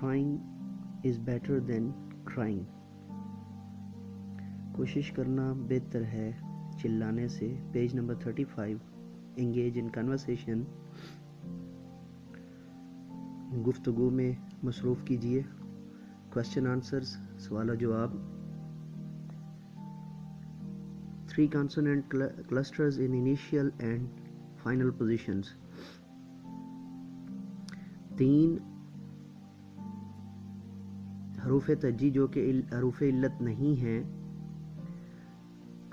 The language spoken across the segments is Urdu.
trying is better than crying. کوشش کرنا بہتر ہے چلانے سے. Page number 35. engage in conversation. گفتگو میں مصروف کیجیے. question answers سوال و جواب. 3 consonant clusters in initial and final positions. 3 حروف ترجیح جو کہ حروف علت نہیں ہیں.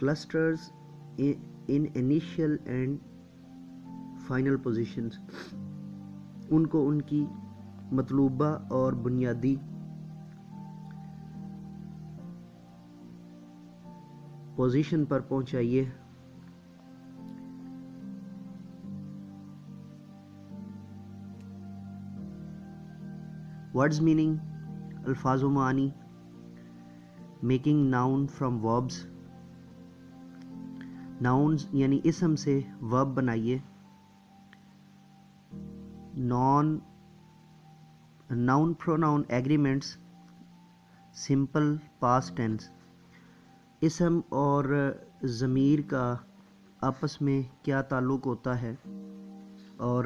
clusters in initial and final positions. ان کو ان کی مطلوبہ اور بنیادی پوزیشن پر پہنچائیے. ورڈز میننگ الفاظ و معانی. Making noun from verbs. Nouns یعنی اسم سے ورب بنائیے. Noun pronoun agreements simple past tense. اسم اور ضمیر کا آپس میں کیا تعلق ہوتا ہے اور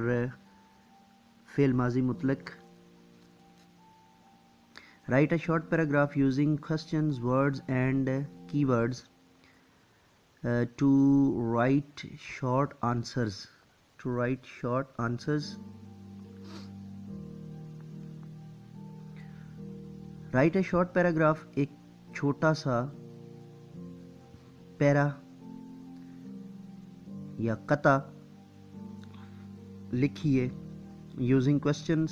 فعل ماضی مطلق. Write a short paragraph using questions, words and keywords to write short answers. Write a short paragraph. ایک چھوٹا سا پیرا یا قطع لکھیے. using questions,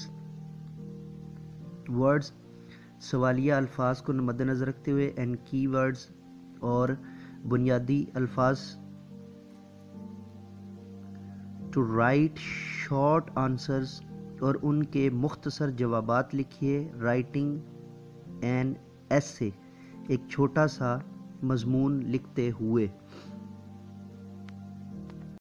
words سوالیہ الفاظ کو مد نظر رکھتے ہوئے and کی ورڈز اور بنیادی الفاظ. to write short answers اور ان کے مختصر جوابات لکھیے. writing an essay ایک چھوٹا سا مضمون لکھتے ہوئے.